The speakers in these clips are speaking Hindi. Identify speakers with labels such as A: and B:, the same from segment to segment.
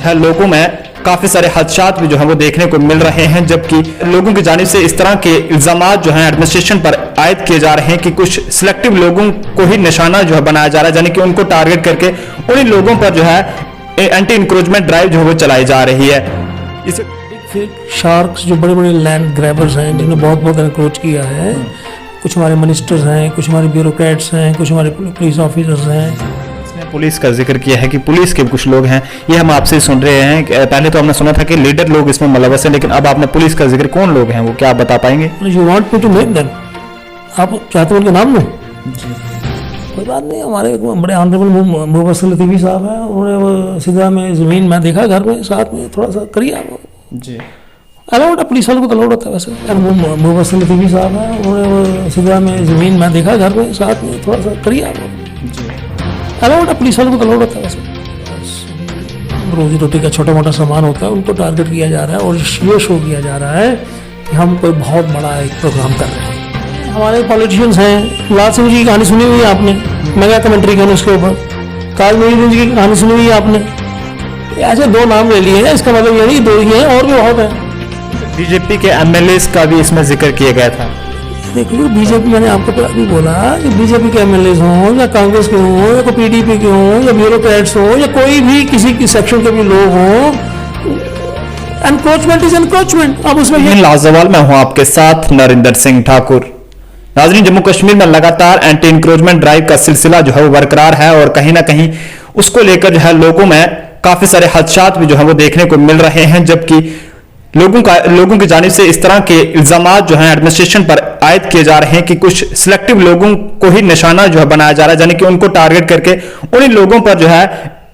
A: है लोगों में काफी सारे हादसात भी जो है वो देखने को मिल रहे हैं, जबकि लोगों की जानिब से इस तरह के इल्जामात जो हैं एडमिनिस्ट्रेशन पर आयद किए जा रहे हैं कि कुछ सिलेक्टिव लोगों को ही निशाना जो है बनाया जा रहा है, यानी कि उनको टारगेट करके उन्हीं लोगों पर जो है एंटी इंक्रोचमेंट ड्राइव जो है वो चलाई जा रही है। इस
B: शार्क्स जो बड़े बड़े लैंड ग्रैबर्स हैं जिन्होंने बहुत एनक्रोच किया है, कुछ हमारे मिनिस्टर्स हैं, कुछ हमारे ब्यूरोक्रेट्स हैं, कुछ हमारे पुलिस ऑफिसर्स हैं।
A: पुलिस का जिक्र किया है कि पुलिस के कुछ लोग हैं, ये हम आपसे सुन रहे हैं। पहले तो हमने सुना था कि लीडर लोग इसमें मुलव्वस हैं, लेकिन अब आपने पुलिस का जिक्र, कौन लोग हैं वो, क्या आप बता पाएंगे?
B: You want me to name them? आप चाहते हो उनके नाम लूं? कोई बात नहीं, हमारे बड़े ऑनरेबल मुबस्सिर लतीफ़ी साहब हैं, उन्होंने सीधा में ज़मीन में देखा घर में साथ में थोड़ा सा करिए आप
A: जी।
B: अलाउड है, पुलिस वालों को तो अलाउड होता है वैसे। मुबस्सिर लतीफ़ी साहब हैं, उन्होंने सीधा में ज़मीन में देखा घर में साथ में थोड़ा सा करिए आप जी। अलाउड है, पुलिस वालों को तो अलाउड होता है वैसे। रोजी रोटी का छोटा मोटा सामान होता है, उनको टारगेट किया जा रहा है और ये शो किया जा रहा है कि हम कोई बहुत बड़ा एक प्रोग्राम कर रहे हैं। हमारे पॉलिटिशियंस हैं, लाल सिंह जी की कहानी सुनी हुई है आपने, मेगा कमेंट्री की उसके ऊपर। काज मोईनुद्दीन जी की कहानी सुनी हुई है आपने। ऐसे दो नाम ले लिए हैं, इसका मतलब ये नहीं दो ही हैं, और भी बहुत है।
A: बीजेपी के एमएलएस का भी इसमें जिक्र किया गया था।
B: देखिए बीजेपी, मैंने आपको अभी बोला कि बीजेपी के एमएलए हों या कांग्रेस के हों या कोई पीडीपी के हों या ब्यूरोक्रेट्स हों या कोई भी किसी की सेक्शन के भी लोग हों, एनक्रोचमेंट इज एनक्रोचमेंट। अब उसमें
A: लाजवाल मैं हूं आपके साथ नरेंद्र सिंह ठाकुर। नाज़रीन, जम्मू कश्मीर में लगातार एंटी इंक्रोचमेंट ड्राइव का सिलसिला जो है वो बरकरार है और कहीं ना कहीं उसको लेकर जो है लोगों में काफी सारे हादसात भी जो है वो देखने को मिल रहे हैं, जबकि लोगों की जानिब से इस तरह के इल्जामात जो हैं एडमिनिस्ट्रेशन पर आयद किए जा रहे हैं कि कुछ सिलेक्टिव लोगों को ही निशाना जो है बनाया जा रहा है, यानी कि उनको टारगेट करके उन्हीं लोगों पर जो है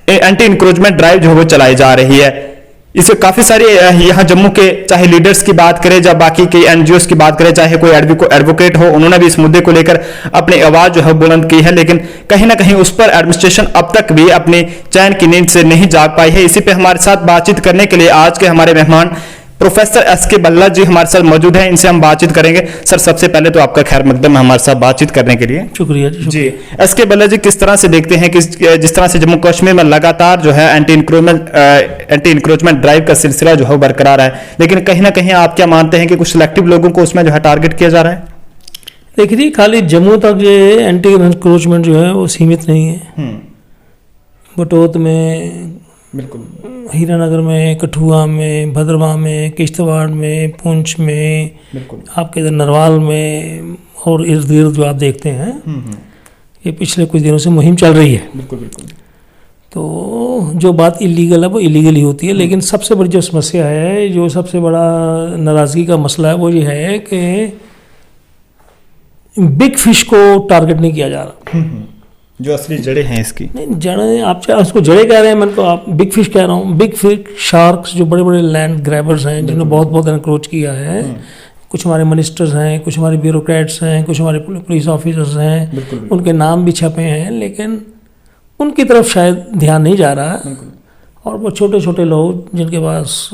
A: एंटी इंक्रोचमेंट ड्राइव जो है वो चलाई जा रही है। इससे काफी सारे यहाँ जम्मू के चाहे लीडर्स की बात करें या बाकी के एनजीओस की बात करें, चाहे कोई एडवोकेट हो, उन्होंने भी इस मुद्दे को लेकर अपनी आवाज जो है बुलंद की है, लेकिन कहीं ना कहीं उस पर एडमिनिस्ट्रेशन अब तक भी अपनी चैन की नींद से नहीं जाग पाई है। इसी पे हमारे साथ बातचीत करने के लिए आज के हमारे मेहमान प्रोफेसर एस.के. बल्ला जी हमारे साथ मौजूद हैं, इनसे हम बातचीत करेंगे। सर, सबसे पहले तो आपका खैर मकदम है हमारे साथ बातचीत करने के लिए।
B: शुक्रिया
A: जी। एस.के. बल्ला जी, किस तरह से देखते हैं कि जिस तरह से जम्मू कश्मीर में लगातार जो है एंटी इंक्रोचमेंट ड्राइव का सिलसिला जो है बरकरार है, लेकिन कहीं ना कहीं आप क्या मानते हैं कि कुछ सिलेक्टिव लोगों को उसमें जो है टारगेट किया जा रहा है?
B: देखिए, खाली जम्मू तक ये एंटी इंक्रोचमेंट जो है वो सीमित नहीं है। बटोत में, बिल्कुल, हीरानगर में, कठुआ में, भद्रवाह में, किश्तवाड़ में, पुंछ में, आपके इधर नरवाल में और इर्द गिर्द जो आप देखते हैं, ये पिछले कुछ दिनों से मुहिम चल रही है।
A: बिल्कुल बिल्कुल।
B: तो जो बात इलीगल है वो इलीगल ही होती है, लेकिन सबसे बड़ी जो समस्या है, जो सबसे बड़ा नाराज़गी का मसला है, वो ये है कि बिग फिश को टारगेट नहीं किया जा रहा।
A: जो असली जड़ें हैं इसकी,
B: नहीं जड़ें, आप चाहे उसको जड़ें कह रहे हैं, मैं तो आप बिग फिश कह रहा हूँ। बिग फिश शार्क्स जो बड़े बड़े लैंड ग्रैबर्स हैं जिन्होंने बहुत एनक्रोच किया है, कुछ हमारे मिनिस्टर्स हैं, कुछ हमारे ब्यूरोक्रेट्स हैं, कुछ हमारे पुलिस ऑफिसर्स हैं, उनके नाम भी छपे हैं, लेकिन उनकी तरफ शायद ध्यान नहीं जा रहा है। और वो छोटे छोटे लोग जिनके पास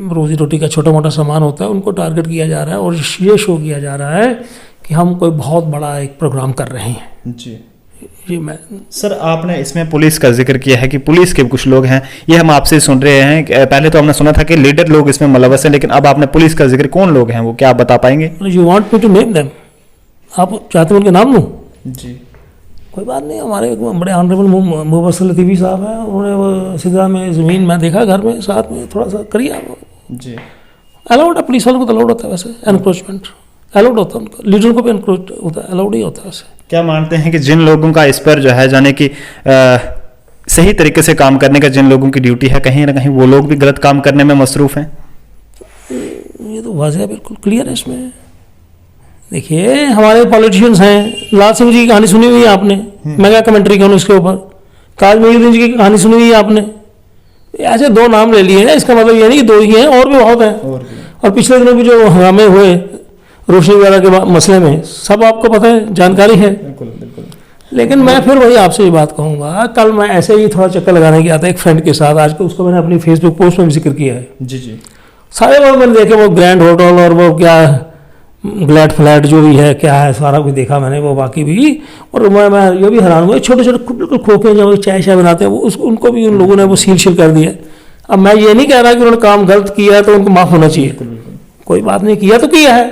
B: रोजी रोटी का छोटा मोटा सामान होता है, उनको टारगेट किया जा रहा है और ये शो किया जा रहा है कि हम कोई बहुत बड़ा एक प्रोग्राम कर रहे हैं।
A: जी
B: जी। मैं
A: सर, आपने इसमें पुलिस का जिक्र किया है कि पुलिस के कुछ लोग हैं, ये हम आपसे सुन रहे हैं। पहले तो हमने सुना था कि लीडर लोग इसमें मुलव्वस हैं, लेकिन अब आपने पुलिस का जिक्र, कौन लोग हैं वो, क्या आप बता पाएंगे?
B: You want me to name them? आप चाहते हो उनके नाम लूं?
A: जी।
B: कोई बात नहीं, हमारे बड़े ऑनरेबल मुबस्सिर लतीफ़ी साहब हैं, उन्होंने सीधा में ज़मीन में देखा घर में साथ में थोड़ा सा करिए आप
A: जी।
B: अलाउड है, पुलिस वालों को तो अलाउड होता है वैसे। एनक्रोचमेंट अलाउड होता है, उनका लीडर को भी एनक्रोच होता है, अलाउड ही होता है वैसे।
A: क्या मानते हैं कि जिन लोगों का इस पर जो है जाने की सही तरीके से काम करने का जिन लोगों की ड्यूटी है, कहीं ना कहीं वो लोग भी गलत काम करने में मसरूफ हैं?
B: ये तो वाज़ेह है, बिल्कुल क्लियर है इसमें। देखिए, हमारे पॉलिटिशियंस हैं, लाल सिंह जी की कहानी सुनी हुई है आपने, मेगा कमेंट्री की उसके ऊपर। काज मोईनुद्दीन जी की कहानी सुनी हुई है आपने। ऐसे दो नाम ले लिए हैं, इसका मतलब ये नहीं कि दो ही हैं, और भी बहुत हैं। और पिछले दिनों भी जो हंगामे हुए रोशनी वगैरह के मसले में, सब आपको पता है, जानकारी है।
A: बिल्कुल बिल्कुल।
B: लेकिन मैं फिर वही आपसे ये बात कहूँगा, कल मैं ऐसे ही थोड़ा चक्कर लगाने गया था एक फ्रेंड के साथ, आज को उसको मैंने अपनी फेसबुक पोस्ट में भी जिक्र किया है।
A: जी जी।
B: सारे लोग मैंने देखे, वो ग्रैंड होटल और वो क्या ग्लैड फ्लैट जो भी है, क्या है, सारा कुछ देखा मैंने, वो बाकी भी। और मैं ये भी हैरान हुआ, छोटे छोटे बिल्कुल खोखे जो चाय बनाते हैं, वो उनको भी उन लोगों ने वो सील कर दिया। अब मैं ये नहीं कह रहा कि उन्होंने काम गलत किया तो उनको माफ़ होना चाहिए, कोई बात नहीं, किया तो किया है,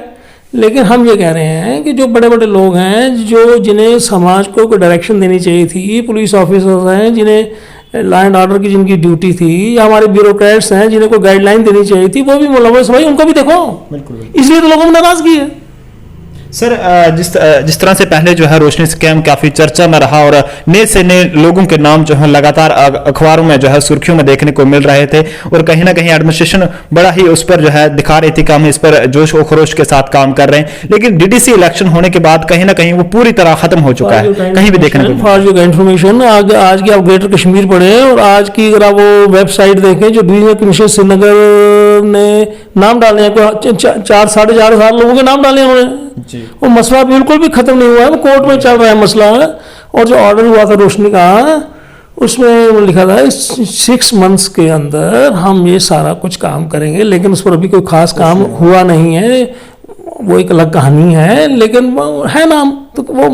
B: लेकिन हम ये कह रहे हैं कि जो बड़े बड़े लोग हैं, जो जिन्हें समाज को कोई डायरेक्शन देनी चाहिए थी, पुलिस ऑफिसर्स हैं जिन्हें लॉ एंड ऑर्डर की जिनकी ड्यूटी थी, या हमारे ब्यूरोक्रेट्स हैं जिन्हें कोई गाइडलाइन देनी चाहिए थी, वो भी मुलव्वस भाई, उनको भी देखो। इसलिए तो लोगों में नाराजगी है।
A: सर जिस तरह से पहले जो है रोशनी स्कैम काफी चर्चा में रहा और नए से नए लोगों के नाम जो है लगातार अखबारों में जो है सुर्खियों में देखने को मिल रहे थे और कहीं ना कहीं एडमिनिस्ट्रेशन बड़ा ही उस पर जो है दिखा रही थी कि हम इस पर जोश और खरोश के साथ काम कर रहे हैं, लेकिन डीडीसी इलेक्शन होने के बाद कहीं ना कहीं वो पूरी तरह खत्म हो चुका है, कहीं भी देखने को।
B: फॉर योर इन्फॉर्मेशन, आज की आप ग्रेटर कश्मीर पढ़े और आज की अगर आप वो वेबसाइट देखें जो डिवीजनल कमिश्नर श्रीनगर ने नाम डाले हैं, 4-4.5 लोगों के नाम डाले हैं उन्होंने। वो मसला बिल्कुल भी खत्म नहीं हुआ है, वो कोर्ट में चल रहा है मसला। और जो ऑर्डर हुआ था रोशनी का, उसमें लिखा था 6 मंथ्स के अंदर हम ये सारा कुछ काम करेंगे, लेकिन उस पर अभी कोई खास काम हुआ नहीं है, वो एक अलग कहानी है, लेकिन है नाम तो वो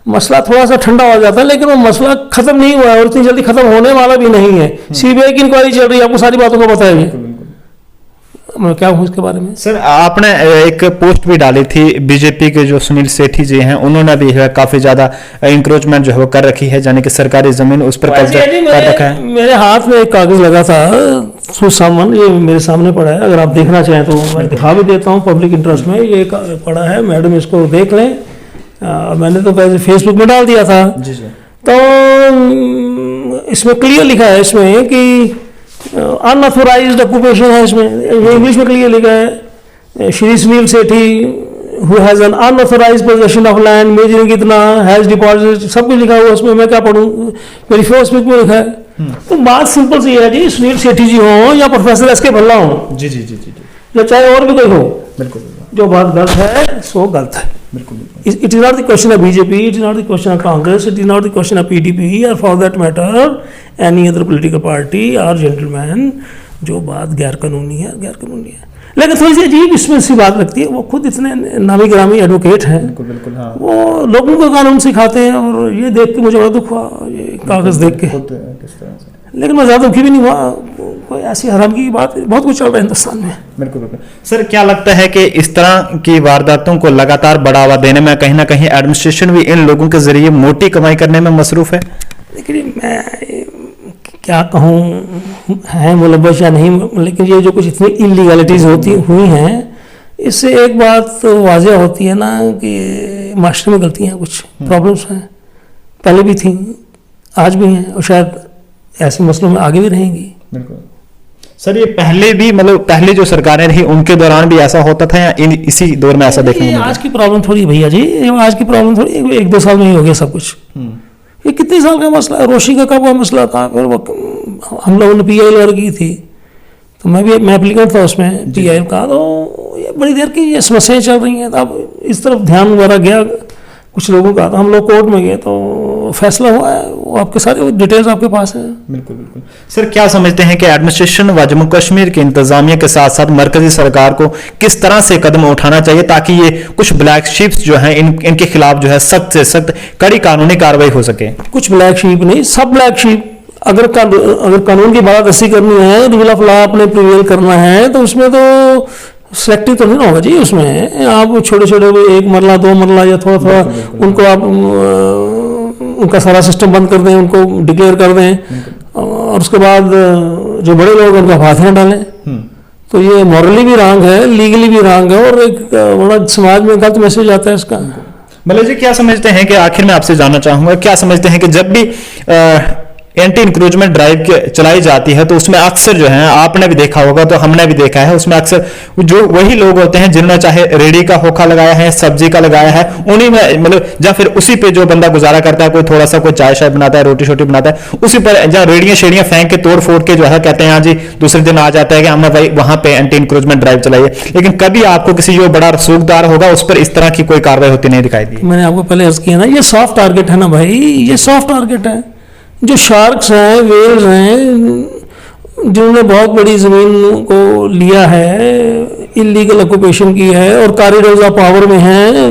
B: मसला थोड़ा सा ठंडा हो जाता है, लेकिन वो मसला खत्म नहीं हुआ है और इतनी जल्दी खत्म होने वाला भी नहीं है। सीबीआई की इंक्वायरी चल रही है, आपको सारी बातों को पता है। क्या हूँ इसके बारे में
A: सर, आपने एक पोस्ट भी डाली थी, बीजेपी के जो सुनील सेठी जी हैं उन्होंने भी काफी ज्यादा इंक्रोचमेंट जो है वो कर रखी है, यानी कि सरकारी जमीन उस पर कब्जा कर रखा है।
B: मेरे हाथ में एक कागज लगा था सुसामन, ये मेरे सामने पड़ा है, अगर आप देखना चाहें तो मैं दिखा भी देता हूँ पब्लिक इंटरेस्ट में। ये पड़ा है, मैडम इसको देख लें। मैंने तो वैसे फेसबुक में डाल दिया था
A: जी जी।
B: तो इसमें क्लियर लिखा है इसमें कि अनऑथोराइज्ड ऑक्यूपेशन है, इसमें ये इंग्लिश में क्लियर लिखा है, Shri Sunil Sethi who has an unauthorised possession of land measuring इतना हैज डिपॉजिट, सब कुछ लिखा हुआ उसमें, मैं क्या पढ़ूं, मेरी फेसबुक में लिखा है। तो बात सिंपल सी है जी, सुनील सेठी जी हो या प्रोफेसर एस के भल्ला हो,
A: जी जी जी जी,
B: या चाहे और भी कोई हो,
A: बिल्कुल
B: जो बात गलत है सो गलत है।
A: बिल्कुल।
B: It is not the question of BJP, it is not the question of Congress, it is not the question of PDP or for that matter any other political party or gentleman। जो बात गैर कानूनी है गैर कानूनी है, लेकिन थोड़ी सी अजीब इसमें सी बात लगती है। वो खुद इतने नामी ग्रामी एडवोकेट हैं,
A: बिल्कुल हाँ।
B: वो लोगों को कानून सिखाते हैं और ये देख के मुझे बड़ा दुख हुआ, ये कागज देख के। लेकिन मैं ज़्यादा दुखी भी नहीं हुआ, कोई ऐसी हराम की बात, बहुत कुछ चल रहा है हिंदुस्तान में।
A: बिल्कुल बिल्कुल। सर, क्या लगता है कि इस तरह की वारदातों को लगातार बढ़ावा देने में कहीं ना कहीं एडमिनिस्ट्रेशन भी इन लोगों के जरिए मोटी कमाई करने में मसरूफ है?
B: लेकिन मैं क्या कहूँ, है मुलव्वस या नहीं, लेकिन ये जो कुछ इतनी इलीगलिटीज हुई हैं, इससे एक बात तो वाज़ेह होती है ना कि मास्टर में गलतियाँ हैं, कुछ प्रॉब्लम्स हैं, पहले भी थी, आज भी हैं और शायद ऐसे मसलों में आगे भी रहेंगी।
A: बिल्कुल सर, ये पहले भी मतलब पहले जो सरकारें रही उनके दौरान भी ऐसा होता था या इसी दौर में ऐसा देखने को मिला?
B: आज की प्रॉब्लम थोड़ी भैया जी, आज की प्रॉब्लम थोड़ी 1-2 साल में ही हो गया सब कुछ। ये कितने साल का मसला है, रोशी का कब का मसला था, फिर वो हम लोगों ने PIL की थी, तो मैं एप्लीकेंट था उसमें PIL का, तो ये बड़ी देर की ये समस्याएं चल रही हैं। तो अब इस तरफ ध्यान वगैरह गया कुछ लोगों का, तो हम लोग कोर्ट में गए तो फैसला हुआ है, वो आपके सारे डिटेल्स आपके पास है।
A: बिल्कुल बिल्कुल। सर, क्या समझते हैं कि एडमिनिस्ट्रेशन व जम्मू कश्मीर के इंतजामिया के साथ साथ मरकजी सरकार को किस तरह से कदम उठाना चाहिए ताकि ये कुछ ब्लैक शीप्स जो हैं इनके खिलाफ जो है सख्त से सख्त कड़ी कानूनी कार्रवाई हो सके?
B: कुछ ब्लैक शीप नहीं, सब ब्लैक शीप। अगर कानून की बालादस्ती करनी है, रूल ऑफ लॉ अपने प्रिवेल करना है, तो उसमें तो सेलेक्टिव तो नहीं होगा जी। उसमें आप छोटे छोटे 1 मरला 2 मरला या थोड़ा थोड़ा उनको आप उनका सारा सिस्टम बंद कर दें, उनको डिक्लेयर कर दें और उसके बाद जो बड़े लोग उनका हाथ में डालें, तो ये मॉरली भी रॉन्ग है, लीगली भी रॉन्ग है और एक बड़ा समाज में गलत मैसेज आता है इसका।
A: मतलब जी, क्या समझते हैं कि आखिर में आपसे जानना चाहूंगा, क्या समझते हैं कि जब भी एंटी इंक्रोचमेंट ड्राइव चलाई जाती है तो उसमें अक्सर जो है, आपने भी देखा होगा तो हमने भी देखा है, उसमें अक्सर जो वही लोग होते हैं जिन्होंने चाहे रेडी का होखा लगाया है, सब्जी का लगाया है, उन्हीं में मतलब या फिर उसी पे जो बंदा गुजारा करता है, कोई थोड़ा सा कोई चाय शाय बनाता है, रोटी शोटी बनाता है, उसी पर जहाँ रेडियां शेड़ियां फेंक के तोड़ फोड़ के जो है कहते हैं हाँ जी दूसरे दिन आ जाता है कि हमने भाई वहां पे एंटी इंक्रोचमेंट ड्राइव चलाई है, लेकिन कभी आपको किसी जो बड़ा रसूखदार होगा उस पर इस तरह की कोई कार्रवाई होती नहीं दिखाई दी।
B: मैंने आपको पहले अर्ज किया ना, ये सॉफ्ट टारगेट है ना भाई, ये सॉफ्ट टारगेट है। जो शार्क्स हैं, वेल्स हैं, जिन्होंने बहुत बड़ी ज़मीन को लिया है, इलीगल ऑक्यूपेशन की है और कॉरिडोर्स ऑफ पावर में हैं,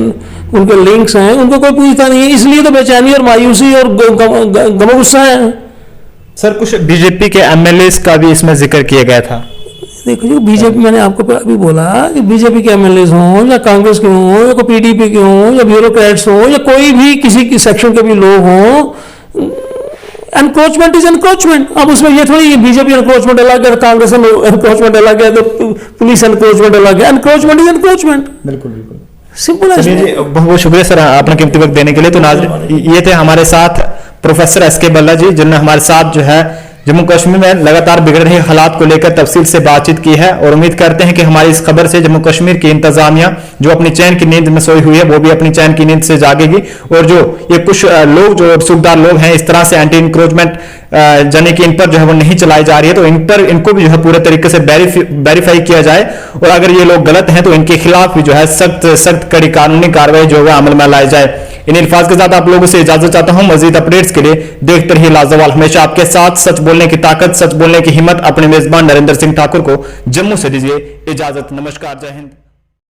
B: उनके लिंक्स हैं, उनको कोई पूछता नहीं है। इसलिए तो बेचैनी और मायूसी और गम गुस्सा है।
A: सर कुछ बीजेपी के एमएलए का भी इसमें जिक्र किया गया था।
B: देखो जी, बीजेपी, मैंने आपको अभी बोला कि बीजेपी के एमएलए हों या कांग्रेस के हों या कोई पीडीपी के हों या ब्यूरोक्रेट्स हों या कोई भी किसी की सेक्शन के भी लोग हों, एनक्रोचमेंट इज एनक्रोचमेंट। अब उसमें ये थोड़ी बीजेपी एनक्रोचमेंट अलग है, कांग्रेस एनक्रोचमेंट अलग है, तो पुलिस एनक्रोचमेंट अलग है। एनक्रोचमेंट इज एनक्रोचमेंट,
A: बिल्कुल बिल्कुल
B: सिंपल है।
A: जी बहुत बहुत शुक्रिया सर अपना कीमती वक्त देने के लिए। तो नाज़रीन ये थे हमारे साथ प्रोफेसर एसके बल्ला जी, जिन्होंने हमारे साथ जो है जम्मू कश्मीर में लगातार बिगड़ रहे हालात को लेकर तफसील से बातचीत की है, और उम्मीद करते हैं कि हमारी इस खबर से जम्मू कश्मीर की इंतजामिया जो अपनी चैन की नींद में सोई हुई है वो भी अपनी चैन की नींद से जागेगी, और जो ये कुछ लोग जो सूबदार लोग हैं इस तरह से एंटी इंक्रोचमेंट यानी कि इन पर जो है वो नहीं चलाई जा रही है, तो इन पर इनको भी जो है पूरे तरीके से वेरीफाई किया जाए, और अगर ये लोग गलत हैं तो इनके खिलाफ भी जो है सख्त कड़ी कानूनी कार्रवाई जो है अमल में लाई जाए। इन अल्फाज के साथ आप लोगों से इजाजत चाहता हूं। मजीद अपडेट्स के लिए देखते रहिए लाजवाल, हमेशा आपके साथ। सच बोलने की ताकत, सच बोलने की हिम्मत। अपने मेजबान नरेंद्र सिंह ठाकुर को जम्मू से दीजिए इजाजत। नमस्कार, जय हिंद।